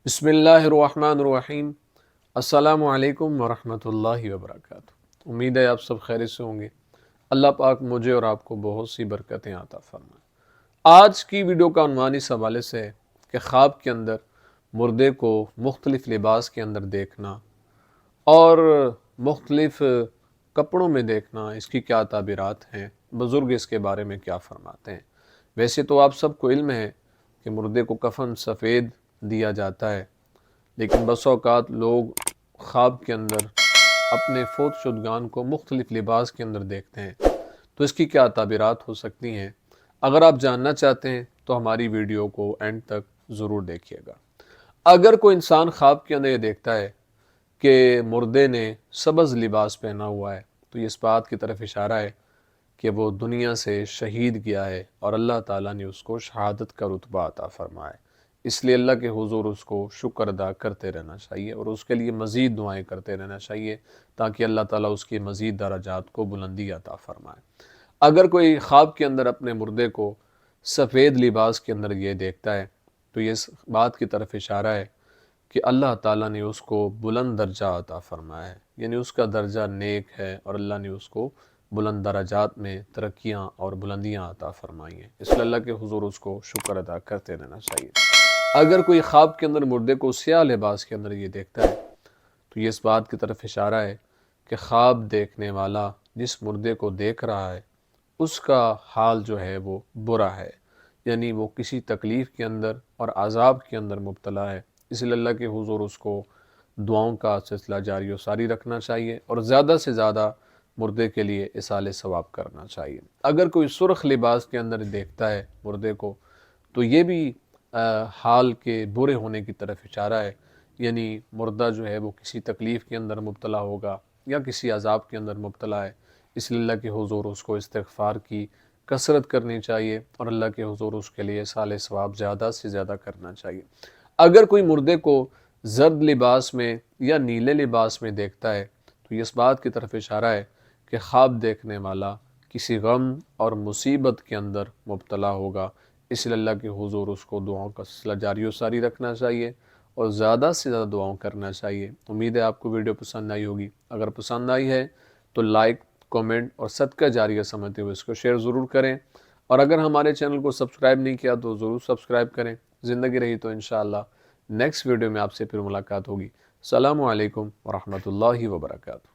بسم اللہ الرحمن الرحیم۔ السلام علیکم ورحمۃ اللہ وبرکاتہ۔ امید ہے آپ سب خیر سے ہوں گے۔ اللہ پاک مجھے اور آپ کو بہت سی برکتیں عطا فرمائے۔ آج کی ویڈیو کا عنوان اس حوالے سے ہے کہ خواب کے اندر مردے کو مختلف لباس کے اندر دیکھنا اور مختلف کپڑوں میں دیکھنا، اس کی کیا تعبیرات ہیں، بزرگ اس کے بارے میں کیا فرماتے ہیں۔ ویسے تو آپ سب کو علم ہے کہ مردے کو کفن سفید دیا جاتا ہے، لیکن بس اوقات لوگ خواب کے اندر اپنے فوت شدگان کو مختلف لباس کے اندر دیکھتے ہیں، تو اس کی کیا تعبیرات ہو سکتی ہیں۔ اگر آپ جاننا چاہتے ہیں تو ہماری ویڈیو کو اینڈ تک ضرور دیکھیے گا۔ اگر کوئی انسان خواب کے اندر یہ دیکھتا ہے کہ مردے نے سبز لباس پہنا ہوا ہے، تو یہ اس بات کی طرف اشارہ ہے کہ وہ دنیا سے شہید گیا ہے اور اللہ تعالیٰ نے اس کو شہادت کا رتبہ عطا فرمایا ہے۔ اس لیے اللہ کے حضور اس کو شکر ادا کرتے رہنا چاہیے اور اس کے لیے مزید دعائیں کرتے رہنا چاہیے تاکہ اللہ تعالیٰ اس کی مزید درجات کو بلندی عطا فرمائے۔ اگر کوئی خواب کے اندر اپنے مردے کو سفید لباس کے اندر یہ دیکھتا ہے تو یہ اس بات کی طرف اشارہ ہے کہ اللہ تعالیٰ نے اس کو بلند درجہ عطا فرمایا ہے، یعنی اس کا درجہ نیک ہے اور اللہ نے اس کو بلند درجات میں ترقیاں اور بلندیاں عطا فرمائی ہیں۔ اس لیے اللہ کے حضور اس کو شکر ادا کرتے رہنا چاہیے۔ اگر کوئی خواب کے اندر مردے کو سیاہ لباس کے اندر یہ دیکھتا ہے تو یہ اس بات کی طرف اشارہ ہے کہ خواب دیکھنے والا جس مردے کو دیکھ رہا ہے اس کا حال جو ہے وہ برا ہے، یعنی وہ کسی تکلیف کے اندر اور عذاب کے اندر مبتلا ہے۔ اس لیے اللہ کے حضور اس کو دعاؤں کا سلسلہ جاری و ساری رکھنا چاہیے اور زیادہ سے زیادہ مردے کے لیے اصال ثواب کرنا چاہیے۔ اگر کوئی سرخ لباس کے اندر دیکھتا ہے مردے کو تو یہ بھی حال کے برے ہونے کی طرف اشارہ ہے، یعنی مردہ جو ہے وہ کسی تکلیف کے اندر مبتلا ہوگا یا کسی عذاب کے اندر مبتلا ہے۔ اس لیے اللہ کے حضور اس کو استغفار کی کثرت کرنی چاہیے اور اللہ کے حضور اس کے لیے اصال ثواب زیادہ سے زیادہ کرنا چاہیے۔ اگر کوئی مردے کو زرد لباس میں یا نیلے لباس میں دیکھتا ہے تو یہ اس بات کی طرف اشارہ ہے کہ خواب دیکھنے والا کسی غم اور مصیبت کے اندر مبتلا ہوگا۔ اس لیے اللہ کے حضور اس کو دعاؤں کا سلسلہ جاری و ساری رکھنا چاہیے اور زیادہ سے زیادہ دعاؤں کرنا چاہیے۔ امید ہے آپ کو ویڈیو پسند آئی ہوگی۔ اگر پسند آئی ہے تو لائک، کومنٹ اور صدقہ جاریہ سمجھتے ہوئے اس کو شیئر ضرور کریں، اور اگر ہمارے چینل کو سبسکرائب نہیں کیا تو ضرور سبسکرائب کریں۔ زندگی رہی تو انشاءاللہ نیکسٹ ویڈیو میں آپ سے پھر ملاقات ہوگی۔ السلام علیکم ورحمۃ اللہ وبرکاتہ۔